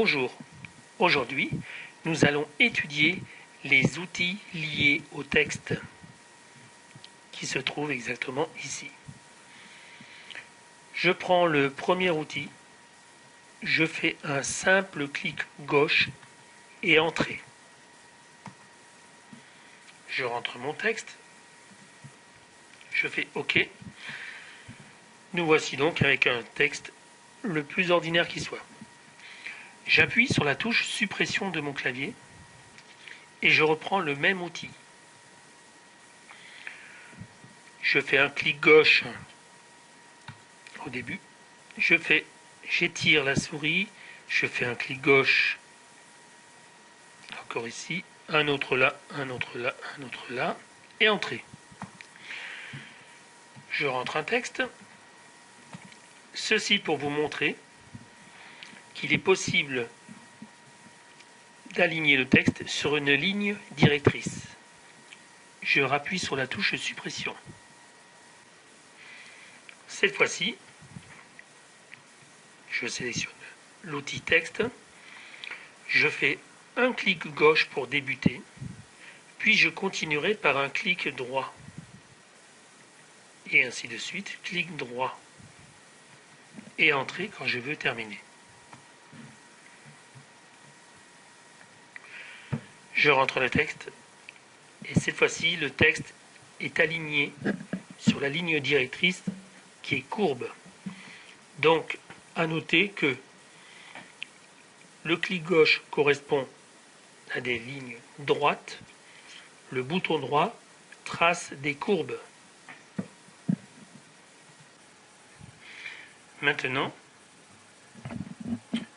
Bonjour, aujourd'hui nous allons étudier les outils liés au texte qui se trouvent exactement ici. Je prends le premier outil, je fais un simple clic gauche et entrée. Je rentre mon texte, je fais OK. Nous voici donc avec un texte le plus ordinaire qui soit. J'appuie sur la touche suppression de mon clavier et je reprends le même outil. Je fais un clic gauche au début, j'étire la souris, je fais un clic gauche, encore ici, un autre là, un autre là, un autre là, et entrée. Je rentre un texte, ceci pour vous montrer qu'il est possible d'aligner le texte sur une ligne directrice. Je rappuie sur la touche suppression. Cette fois-ci, je sélectionne l'outil texte, je fais un clic gauche pour débuter, puis je continuerai par un clic droit. Et ainsi de suite, clic droit et entrée quand je veux terminer. Je rentre le texte et cette fois-ci le texte est aligné sur la ligne directrice qui est courbe. Donc à noter que le clic gauche correspond à des lignes droites, le bouton droit trace des courbes. Maintenant,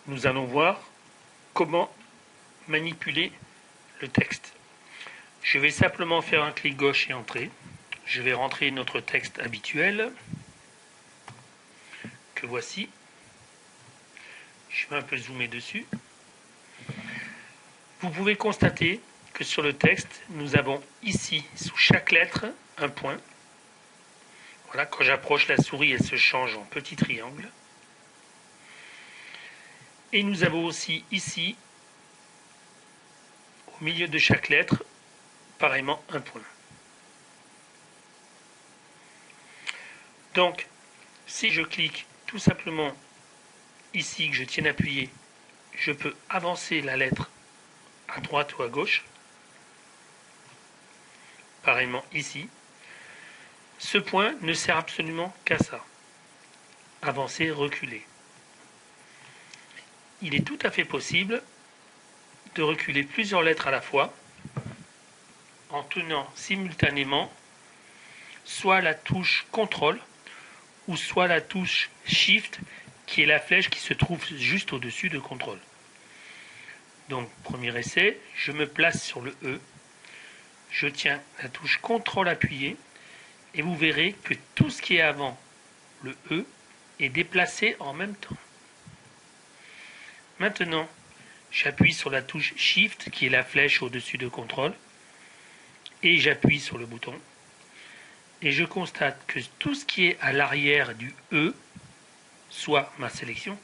nous allons voir comment manipuler le texte. Je vais simplement faire un clic gauche et entrer. Je vais rentrer notre texte habituel, que voici. Je vais un peu zoomer dessus. Vous pouvez constater que sur le texte, nous avons ici, sous chaque lettre, un point. Voilà, quand j'approche la souris, elle se change en petit triangle. Et nous avons aussi ici, au milieu de chaque lettre, pareillement un point. Donc, si je clique tout simplement ici, que je tienne appuyé, je peux avancer la lettre à droite ou à gauche. Pareillement ici. Ce point ne sert absolument qu'à ça. Avancer, reculer. Il est tout à fait possible de reculer plusieurs lettres à la fois en tenant simultanément soit la touche CTRL ou soit la touche SHIFT qui est la flèche qui se trouve juste au-dessus de CTRL. Donc, premier essai, je me place sur le E, je tiens la touche CTRL appuyée et vous verrez que tout ce qui est avant le E est déplacé en même temps. Maintenant, j'appuie sur la touche SHIFT qui est la flèche au-dessus de CTRL et j'appuie sur le bouton et je constate que tout ce qui est à l'arrière du E, soit ma sélection,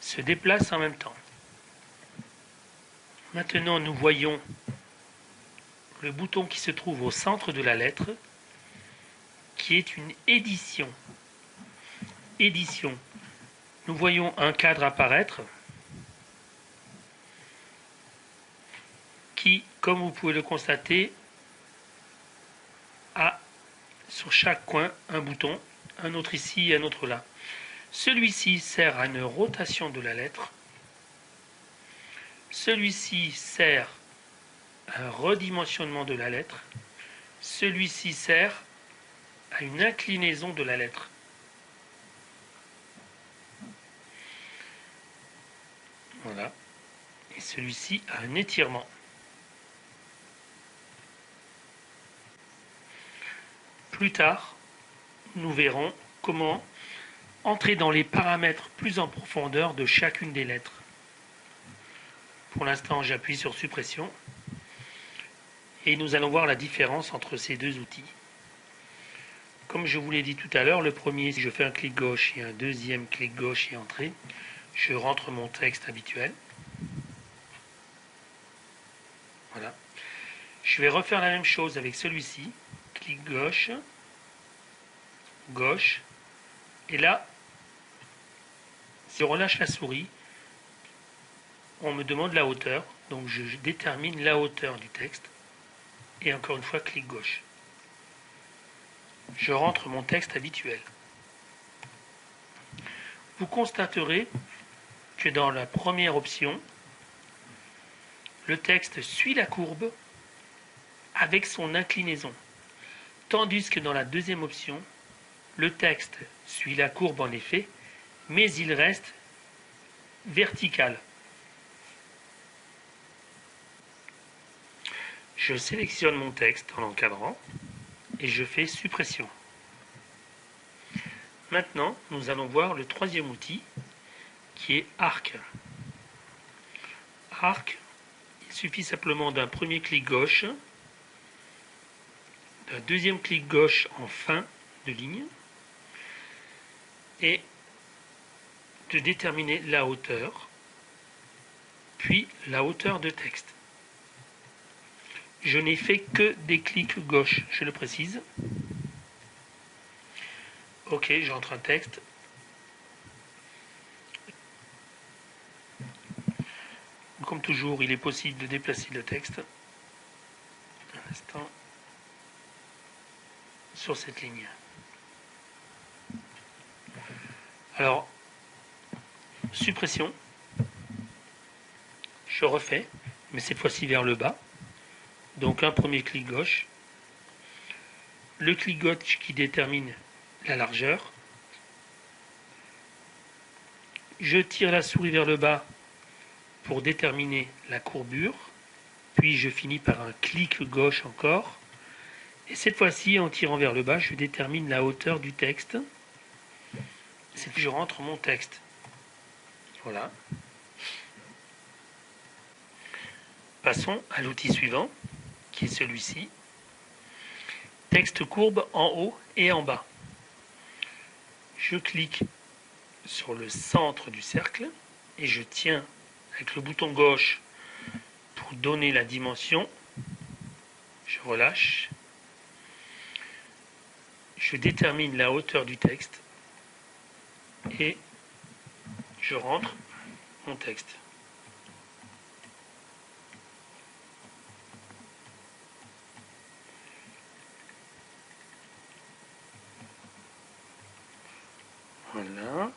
se déplace en même temps. Maintenant, nous voyons le bouton qui se trouve au centre de la lettre, qui est une édition. Édition. Nous voyons un cadre apparaître qui, comme vous pouvez le constater, a sur chaque coin un bouton, un autre ici et un autre là. Celui-ci sert à une rotation de la lettre. Celui-ci sert à un redimensionnement de la lettre. Celui-ci sert à une inclinaison de la lettre. Voilà. Et celui-ci a un étirement. Plus tard, nous verrons comment entrer dans les paramètres plus en profondeur de chacune des lettres. Pour l'instant, j'appuie sur suppression et nous allons voir la différence entre ces deux outils. Comme je vous l'ai dit tout à l'heure, le premier, si je fais un clic gauche et un deuxième clic gauche et entrée, Je rentre mon texte habituel. Voilà. Je vais refaire la même chose avec celui-ci. Clic gauche, gauche. Et là, si je relâche la souris, on me demande la hauteur. Donc je détermine la hauteur du texte. Et encore une fois, clic gauche. Je rentre mon texte habituel. Vous constaterez que dans la première option, le texte suit la courbe avec son inclinaison. Tandis que dans la deuxième option, le texte suit la courbe en effet, mais il reste vertical. Je sélectionne mon texte en l'encadrant et je fais suppression. Maintenant, nous allons voir le troisième outil qui est Arc. Arc, il suffit simplement d'un premier clic gauche, d'un deuxième clic gauche en fin de ligne et de déterminer la hauteur, puis la hauteur de texte. Je n'ai fait que des clics gauche, je le précise. Ok, j'entre un texte. Comme toujours, il est possible de déplacer le texte. Un instant. Sur cette ligne. Alors, suppression. Je refais, mais cette fois-ci vers le bas. Donc un premier clic gauche. Le clic gauche qui détermine la largeur. Je tire la souris vers le bas pour déterminer la courbure. Puis je finis par un clic gauche encore. Et cette fois-ci, en tirant vers le bas, je détermine la hauteur du texte. C'est que je rentre mon texte. Voilà. Passons à l'outil suivant, qui est celui-ci. Texte courbe en haut et en bas. Je clique sur le centre du cercle et je tiens avec le bouton gauche pour donner la dimension. Je relâche. Je détermine la hauteur du texte et je rentre mon texte. Voilà.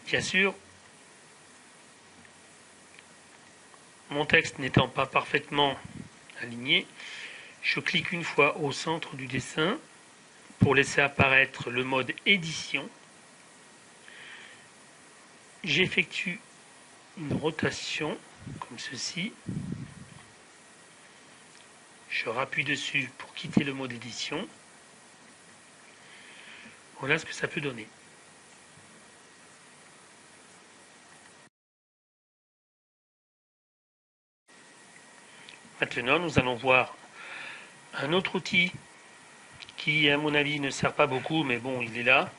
Bien sûr, mon texte n'étant pas parfaitement aligné, je clique une fois au centre du dessin pour laisser apparaître le mode édition. J'effectue une rotation comme ceci. Je rappuie dessus pour quitter le mode édition. Voilà ce que ça peut donner. Maintenant, nous allons voir un autre outil qui, à mon avis, ne sert pas beaucoup, mais bon, il est là.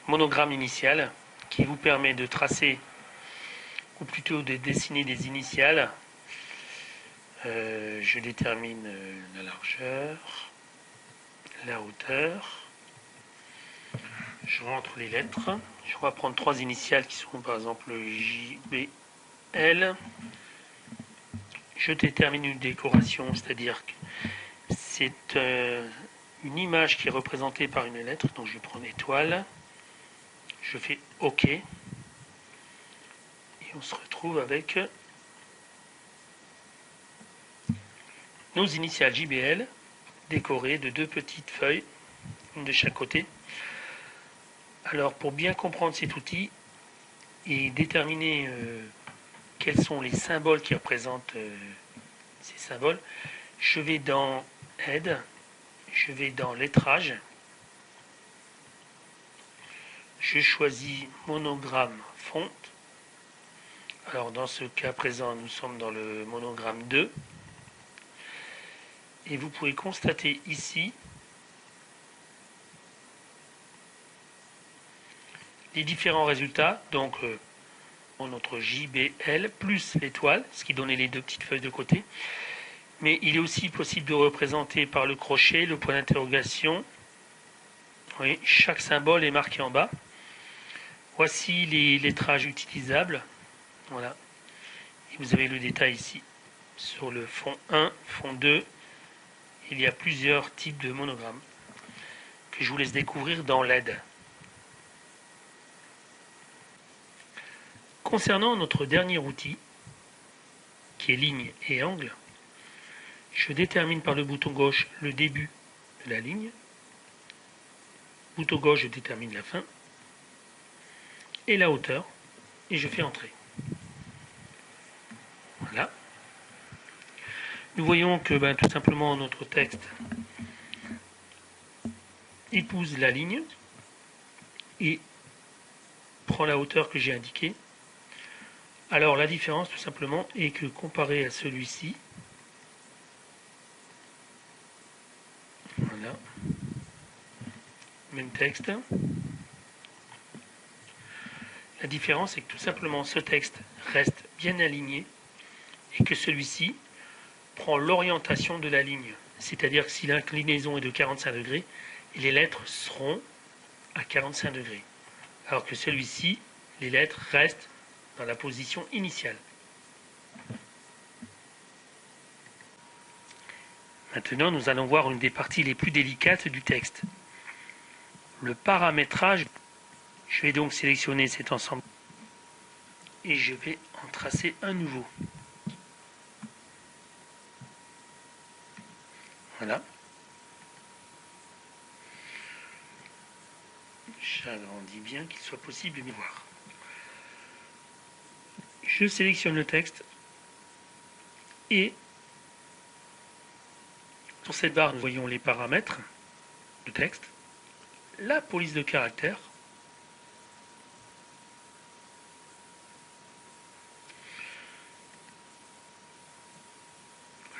Monogramme initial, qui vous permet de tracer, ou plutôt de dessiner des initiales. Je détermine la largeur, la hauteur. Je rentre les lettres. Je vais prendre trois initiales qui sont par exemple J, B, L. Je détermine une décoration, c'est-à-dire que c'est une image qui est représentée par une lettre. Donc je prends une étoile. Je fais OK. Et on se retrouve avec nos initiales JBL décorées de deux petites feuilles, une de chaque côté. Alors pour bien comprendre cet outil et déterminer quels sont les symboles qui représentent ces symboles, je vais dans Aide, je vais dans Lettrage, je choisis Monogramme Fonte. Alors dans ce cas présent, nous sommes dans le monogramme 2. Et vous pouvez constater ici les différents résultats, donc notre JBL plus l'étoile, ce qui donnait les deux petites feuilles de côté. Mais il est aussi possible de représenter par le crochet, le point d'interrogation. Oui, chaque symbole est marqué en bas. Voici les lettrages utilisables. Voilà. Et vous avez le détail ici. Sur le fond 1, fond 2, il y a plusieurs types de monogrammes que je vous laisse découvrir dans l'aide. Concernant notre dernier outil, qui est ligne et angle, je détermine par le bouton gauche le début de la ligne. Bouton gauche, je détermine la fin. Et la hauteur. Et je fais entrer. Voilà. Nous voyons que tout simplement notre texte épouse la ligne et prend la hauteur que j'ai indiquée. Alors la différence tout simplement est que comparé à celui-ci, voilà, même texte, la différence est que tout simplement ce texte reste bien aligné et que celui-ci prend l'orientation de la ligne. C'est-à-dire que si l'inclinaison est de 45 degrés, les lettres seront à 45 degrés. Alors que celui-ci, les lettres restent dans la position initiale. Maintenant, nous allons voir une des parties les plus délicates du texte. Le paramétrage. Je vais donc sélectionner cet ensemble et je vais en tracer un nouveau. Voilà. J'agrandis bien qu'il soit possible de m'y voir. Je sélectionne le texte et sur cette barre, nous voyons les paramètres du texte, la police de caractère,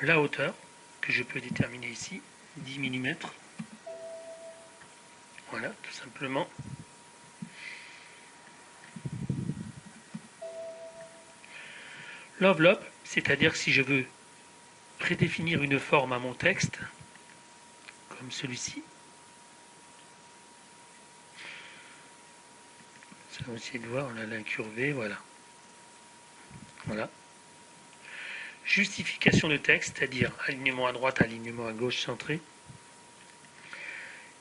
la hauteur que je peux déterminer ici, 10 mm. Voilà, tout simplement. L'enveloppe, c'est-à-dire si je veux prédéfinir une forme à mon texte, comme celui-ci. Ça va essayer de voir, on a l'incurvé, voilà. Voilà. Justification de texte, c'est-à-dire alignement à droite, alignement à gauche, centré.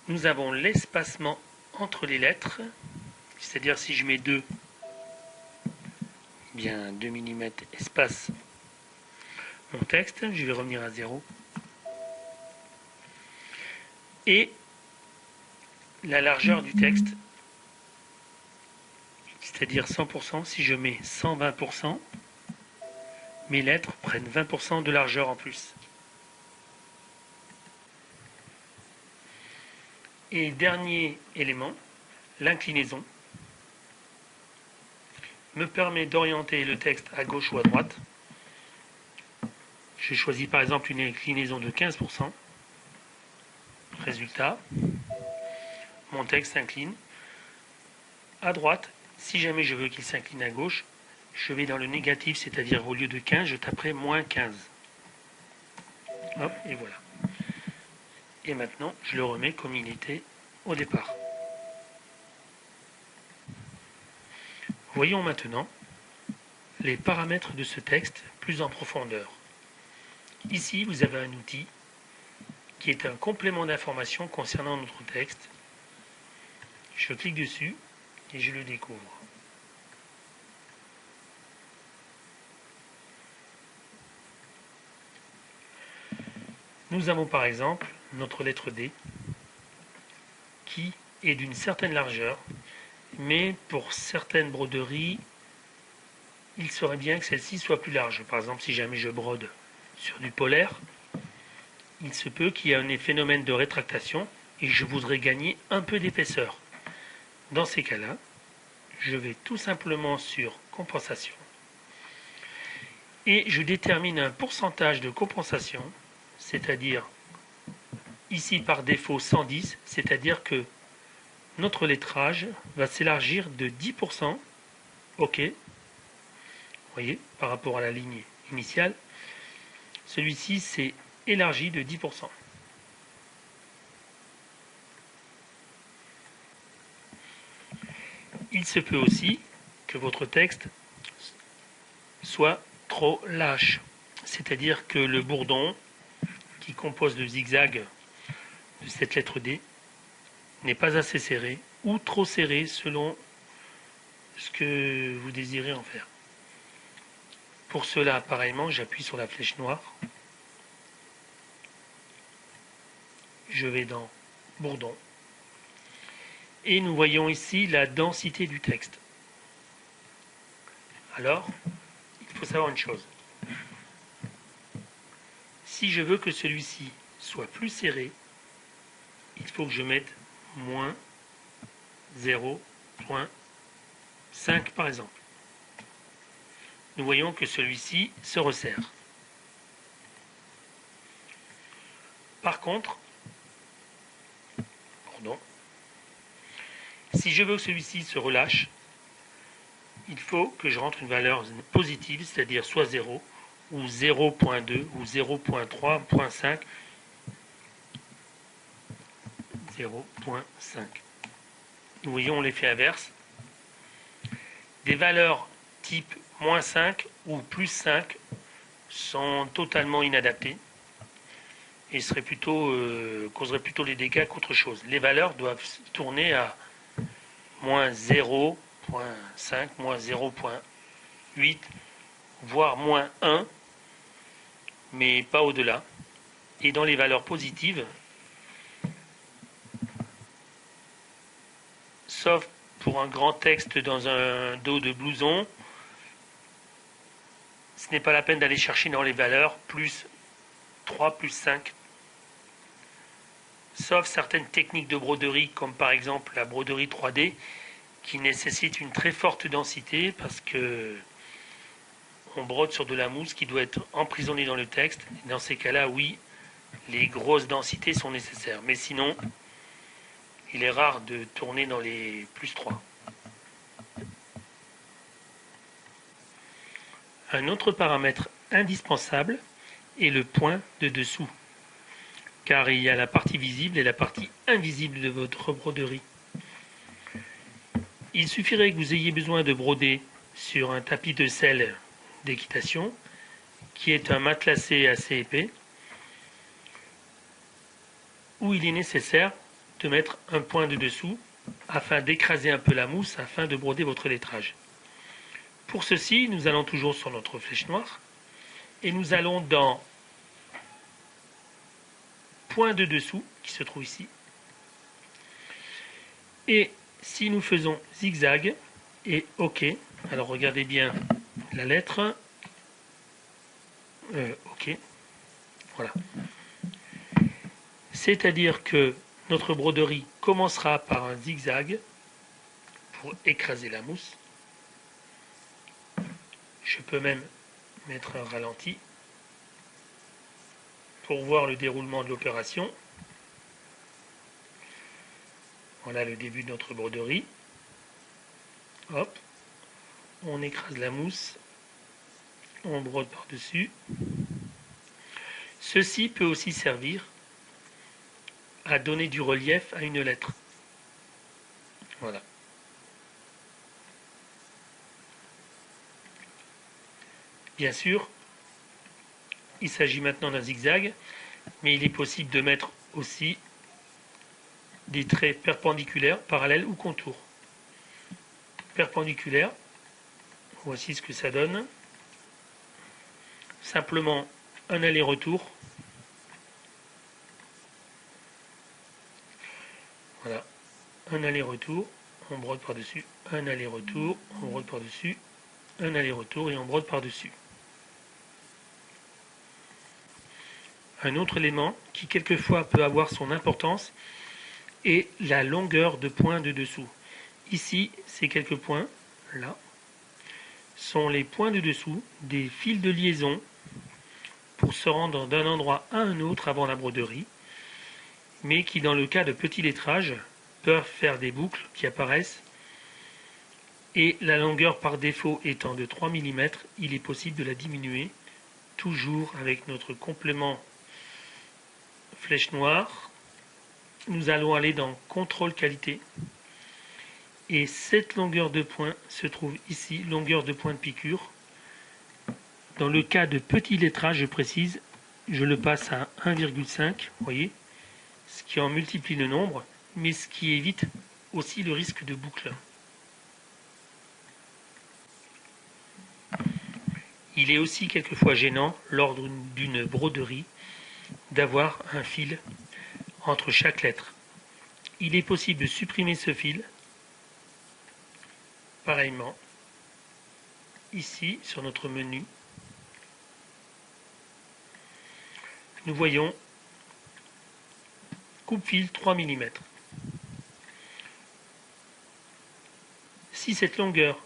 Nous avons l'espacement entre les lettres, c'est-à-dire si je mets 2, bien 2 mm espace mon texte, je vais revenir à 0. Et la largeur du texte, c'est-à-dire 100%, si je mets 120%, mes lettres prennent 20% de largeur en plus. Et dernier élément, l'inclinaison, me permet d'orienter le texte à gauche ou à droite. Je choisis par exemple une inclinaison de 15%. Résultat, mon texte s'incline à droite. Si jamais je veux qu'il s'incline à gauche, je vais dans le négatif, c'est-à-dire au lieu de 15, je taperai moins 15. Hop, et voilà. Et maintenant, je le remets comme il était au départ. Voyons maintenant les paramètres de ce texte plus en profondeur. Ici, vous avez un outil qui est un complément d'information concernant notre texte. Je clique dessus et je le découvre. Nous avons par exemple notre lettre D qui est d'une certaine largeur, mais pour certaines broderies, il serait bien que celle-ci soit plus large. Par exemple, si jamais je brode sur du polaire, il se peut qu'il y ait un phénomène de rétractation et je voudrais gagner un peu d'épaisseur. Dans ces cas-là, je vais tout simplement sur compensation et je détermine un pourcentage de compensation, c'est-à-dire ici par défaut 110, c'est-à-dire que notre lettrage va s'élargir de 10%. OK. Vous voyez, par rapport à la ligne initiale, celui-ci s'est élargi de 10%. Il se peut aussi que votre texte soit trop lâche, c'est-à-dire que le bourdon qui compose le zigzag de cette lettre D n'est pas assez serré ou trop serré selon ce que vous désirez en faire. Pour cela, pareillement, j'appuie sur la flèche noire. Je vais dans bourdon. Et nous voyons ici la densité du texte. Alors, il faut savoir une chose. Si je veux que celui-ci soit plus serré, il faut que je mette moins 0,5 par exemple. Nous voyons que celui-ci se resserre. Par contre, si je veux que celui-ci se relâche, il faut que je rentre une valeur positive, c'est-à-dire soit 0, ou 0.2, ou 0.3, 0.5, 0.5. Nous voyons l'effet inverse. Des valeurs type moins 5 ou plus 5 sont totalement inadaptées et causeraient plutôt les dégâts qu'autre chose. Les valeurs doivent tourner à moins 0.5, moins 0.8, voire moins 1, mais pas au-delà. Et dans les valeurs positives, sauf pour un grand texte dans un dos de blouson, ce n'est pas la peine d'aller chercher dans les valeurs plus 3, plus 5. Sauf certaines techniques de broderie, comme par exemple la broderie 3D, qui nécessite une très forte densité parce que on brode sur de la mousse qui doit être emprisonnée dans le texte. Dans ces cas-là, oui, les grosses densités sont nécessaires. Mais sinon, il est rare de tourner dans les plus 3. Un autre paramètre indispensable est le point de dessous, car il y a la partie visible et la partie invisible de votre broderie. Il suffirait que vous ayez besoin de broder sur un tapis de selle d'équitation, qui est un matelassé assez épais, où il est nécessaire de mettre un point de dessous afin d'écraser un peu la mousse afin de broder votre lettrage. Pour ceci, nous allons toujours sur notre flèche noire et nous allons dans point de dessous qui se trouve ici. Et si nous faisons zigzag et OK, alors regardez bien la lettre, OK, voilà. C'est-à-dire que notre broderie commencera par un zigzag pour écraser la mousse. Je peux même mettre un ralenti pour voir le déroulement de l'opération. Voilà le début de notre broderie. Hop, on écrase la mousse, on brode par-dessus. Ceci peut aussi servir à donner du relief à une lettre. Voilà. Bien sûr, il s'agit maintenant d'un zigzag, mais il est possible de mettre aussi des traits perpendiculaires, parallèles ou contours. Perpendiculaire, voici ce que ça donne. Simplement un aller-retour. Voilà, un aller-retour, on brode par-dessus, un aller-retour, on brode par-dessus, un aller-retour et on brode par-dessus. Un autre élément qui quelquefois peut avoir son importance est la longueur de point de dessous. Ici, ces quelques points, là, sont les points de dessous des fils de liaison pour se rendre d'un endroit à un autre avant la broderie, mais qui dans le cas de petits lettrages peuvent faire des boucles qui apparaissent. Et la longueur par défaut étant de 3 mm, il est possible de la diminuer, toujours avec notre complément flèche noire. Nous allons aller dans contrôle qualité. Et cette longueur de point se trouve ici, longueur de point de piqûre. Dans le cas de petit lettrage, je précise, je le passe à 1,5, vous voyez, ce qui en multiplie le nombre, mais ce qui évite aussi le risque de boucle. Il est aussi quelquefois gênant, lors d'une broderie, d'avoir un fil entre chaque lettre. Il est possible de supprimer ce fil, pareillement, ici sur notre menu. Nous voyons coupe-fil 3 mm. Si cette longueur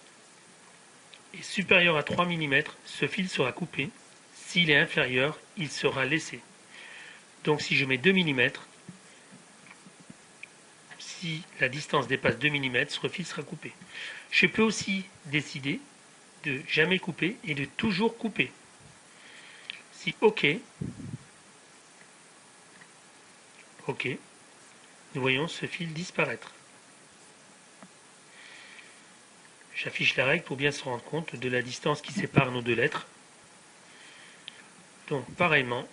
est supérieur à 3 mm, ce fil sera coupé. S'il est inférieur, il sera laissé. Donc si je mets 2 mm, si la distance dépasse 2 mm, ce fil sera coupé. Je peux aussi décider de jamais couper et de toujours couper. Si OK, nous voyons ce fil disparaître. J'affiche la règle pour bien se rendre compte de la distance qui sépare nos deux lettres. Donc pareillement,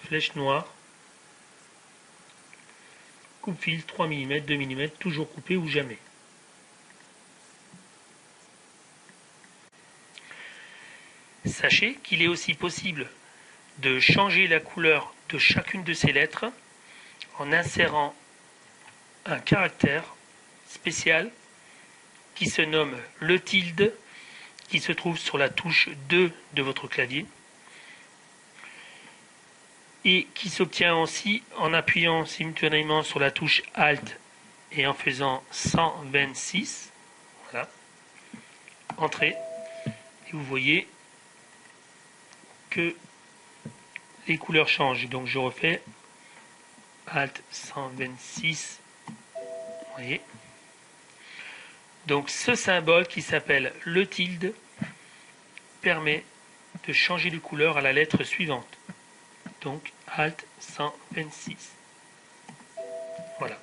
flèche noire, coupe-fil 3 mm, 2 mm, toujours coupé ou jamais. Sachez qu'il est aussi possible de changer la couleur de chacune de ces lettres en insérant un caractère spécial qui se nomme le tilde, qui se trouve sur la touche 2 de votre clavier et qui s'obtient aussi en appuyant simultanément sur la touche Alt et en faisant 126. Voilà. Entrée. Et vous voyez que les couleurs changent. Donc je refais Alt 126. Vous voyez. Donc ce symbole qui s'appelle le tilde permet de changer de couleur à la lettre suivante. Donc Alt 126. Voilà.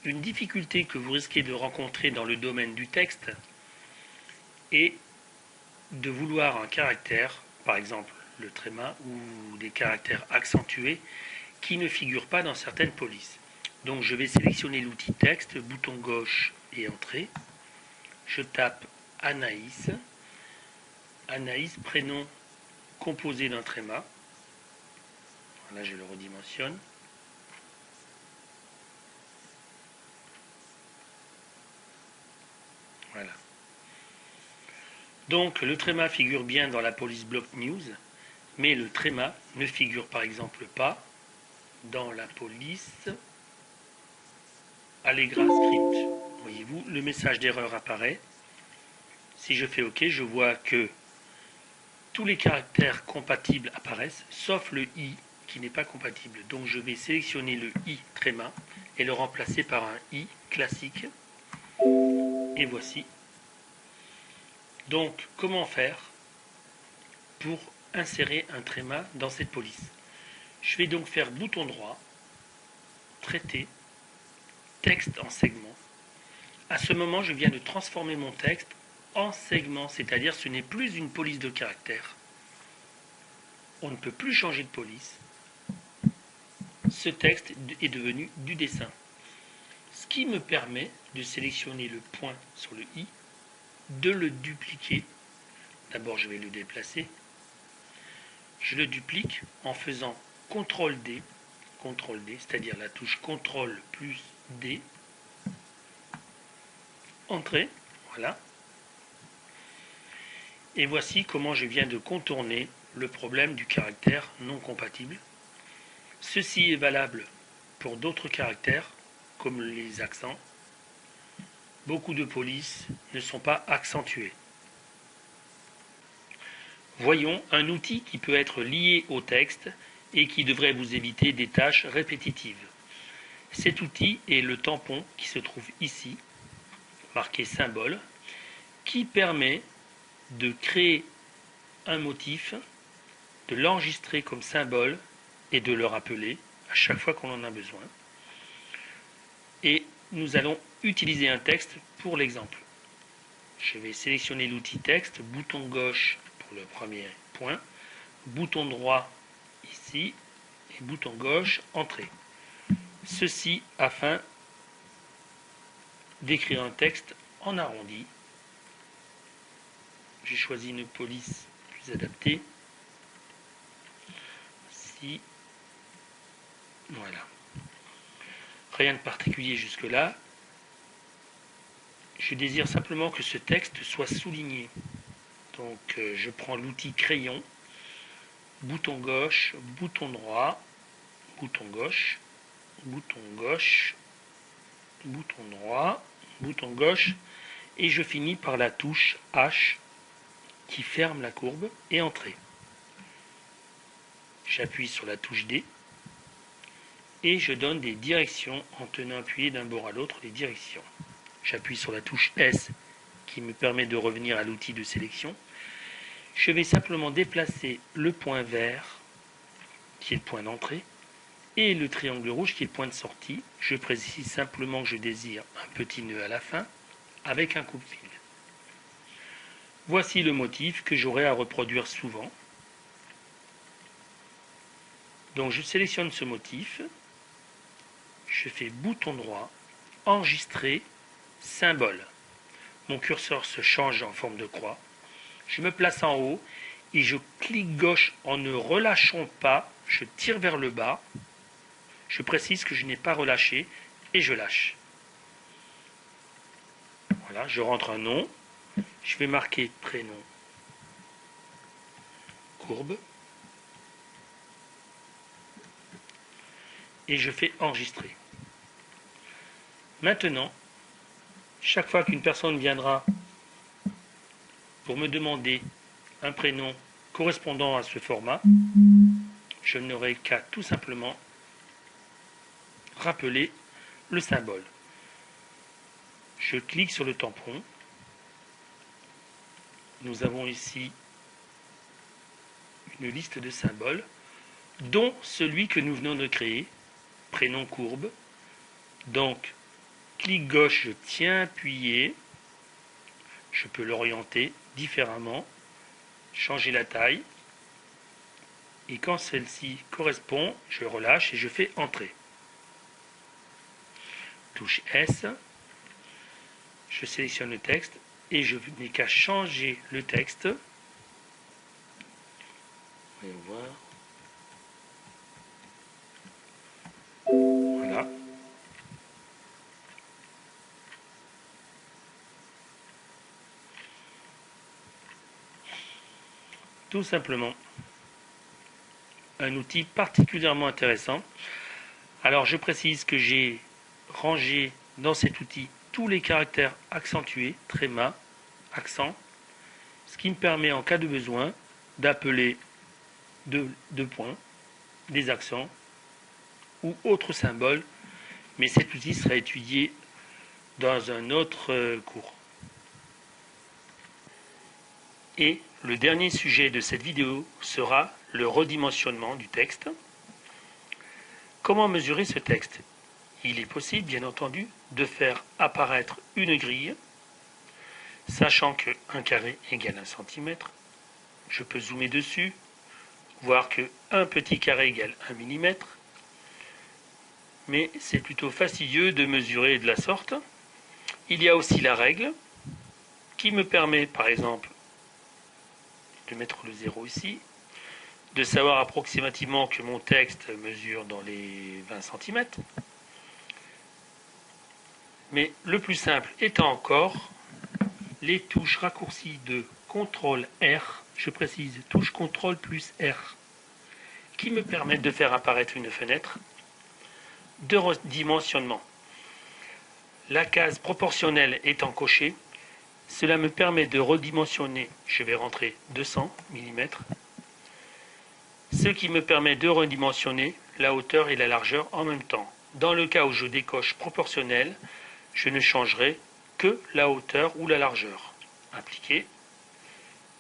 Une difficulté que vous risquez de rencontrer dans le domaine du texte est de vouloir un caractère, par exemple le tréma ou des caractères accentués, qui ne figurent pas dans certaines polices. Donc je vais sélectionner l'outil texte, bouton gauche et entrée. Je tape Anaïs. Anaïs, prénom composé d'un tréma. Là je le redimensionne. Voilà. Donc le tréma figure bien dans la police Block News, mais le tréma ne figure par exemple pas dans la police Allegra Script. Voyez-vous, le message d'erreur apparaît. Si je fais OK, je vois que tous les caractères compatibles apparaissent, sauf le I qui n'est pas compatible. Donc je vais sélectionner le I tréma et le remplacer par un I classique. Et voici. Donc, comment faire pour insérer un tréma dans cette police? Je vais donc faire bouton droit, traiter, texte en segment. À ce moment, je viens de transformer mon texte en segment, c'est-à-dire ce n'est plus une police de caractères. On ne peut plus changer de police. Ce texte est devenu du dessin. Ce qui me permet de sélectionner le point sur le i, de le dupliquer. D'abord, je vais le déplacer. Je le duplique en faisant CTRL-D, c'est-à-dire la touche CTRL plus D. Entrée, voilà. Et voici comment je viens de contourner le problème du caractère non compatible. Ceci est valable pour d'autres caractères, comme les accents. Beaucoup de polices ne sont pas accentuées. Voyons un outil qui peut être lié au texte et qui devrait vous éviter des tâches répétitives. Cet outil est le tampon qui se trouve ici, marqué symbole, qui permet de créer un motif, de l'enregistrer comme symbole et de le rappeler à chaque fois qu'on en a besoin. Et nous allons utiliser un texte pour l'exemple. Je vais sélectionner l'outil texte, bouton gauche pour le premier point, bouton droit ici et bouton gauche entrée. Ceci afin d'écrire un texte en arrondi. J'ai choisi une police plus adaptée. Ici. Voilà. Rien de particulier jusque-là. Je désire simplement que ce texte soit souligné. Donc je prends l'outil crayon, bouton gauche, bouton droit, bouton gauche, bouton gauche, bouton droit, bouton gauche, et je finis par la touche H qui ferme la courbe et entrée. J'appuie sur la touche D et je donne des directions en tenant appuyé d'un bord à l'autre les directions. J'appuie sur la touche S qui me permet de revenir à l'outil de sélection. Je vais simplement déplacer le point vert qui est le point d'entrée et le triangle rouge qui est le point de sortie. Je précise simplement que je désire un petit nœud à la fin avec un coupe-fil. Voici le motif que j'aurai à reproduire souvent. Donc je sélectionne ce motif, je fais bouton droit, enregistrer, symbole. Mon curseur se change en forme de croix. Je me place en haut et je clique gauche en ne relâchant pas, je tire vers le bas. Je précise que je n'ai pas relâché et je lâche. Voilà, je rentre un nom. Je vais marquer prénom, courbe. Et je fais enregistrer. Maintenant, chaque fois qu'une personne viendra pour me demander un prénom correspondant à ce format, je n'aurai qu'à tout simplement rappeler le symbole. Je clique sur le tampon. Nous avons ici une liste de symboles, dont celui que nous venons de créer, prénom courbe. Donc, clic gauche, je tiens appuyé. Je peux l'orienter différemment, changer la taille. Et quand celle-ci correspond, je relâche et je fais entrer. Touche S. Je sélectionne le texte et je n'ai qu'à changer le texte. Voyons voir. Voilà. Tout simplement. Un outil particulièrement intéressant. Alors je précise que j'ai rangé dans cet outil tous les caractères accentués, tréma, accent, ce qui me permet en cas de besoin d'appeler deux points, des accents ou autres symboles, mais cet outil sera étudié dans un autre cours. Et le dernier sujet de cette vidéo sera le redimensionnement du texte. Comment mesurer ce texte? Il est possible, bien entendu, de faire apparaître une grille, sachant que 1 carré égale 1 cm. Je peux zoomer dessus, voir que 1 petit carré égale 1 mm. Mais c'est plutôt fastidieux de mesurer de la sorte. Il y a aussi la règle, qui me permet, par exemple, de mettre le 0 ici, de savoir approximativement que mon texte mesure dans les 20 cm. Mais le plus simple étant encore les touches raccourcies de CTRL R, je précise touche CTRL plus R, qui me permettent de faire apparaître une fenêtre de redimensionnement. La case proportionnelle étant cochée, cela me permet de redimensionner, je vais rentrer 200 mm. ce qui me permet de redimensionner la hauteur et la largeur en même temps. Dans le cas où je décoche proportionnel, je ne changerai que la hauteur ou la largeur. Appliquer.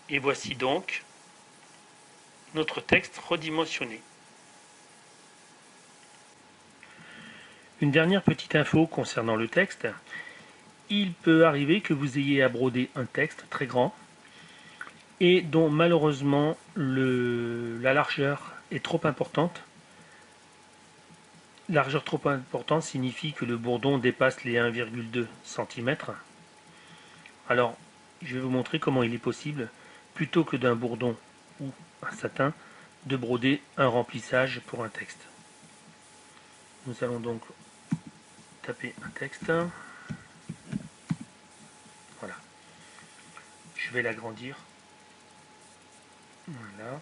Et voici donc notre texte redimensionné. Une dernière petite info concernant le texte. Il peut arriver que vous ayez à broder un texte très grand et dont malheureusement la largeur est trop importante. Largeur trop importante signifie que le bourdon dépasse les 1,2 cm. Alors, je vais vous montrer comment il est possible, plutôt que d'un bourdon ou un satin, de broder un remplissage pour un texte. Nous allons donc taper un texte. Voilà. Je vais l'agrandir. Voilà.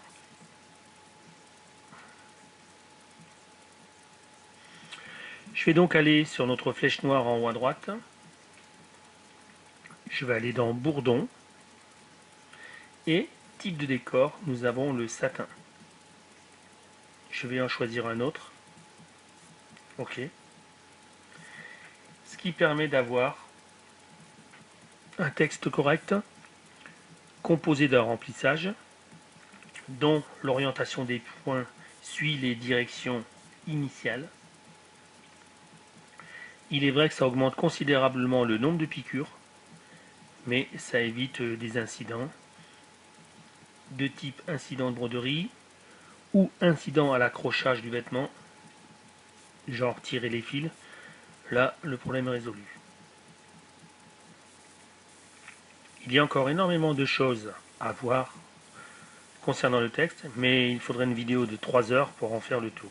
Je vais donc aller sur notre flèche noire en haut à droite. Je vais aller dans Bourdon. Et type de décor, nous avons le satin. Je vais en choisir un autre. OK. Ce qui permet d'avoir un texte correct, composé d'un remplissage, dont l'orientation des points suit les directions initiales. Il est vrai que ça augmente considérablement le nombre de piqûres, mais ça évite des incidents de type incident de broderie ou incident à l'accrochage du vêtement, genre tirer les fils. Là, le problème est résolu. Il y a encore énormément de choses à voir concernant le texte, mais il faudrait une vidéo de 3 heures pour en faire le tour.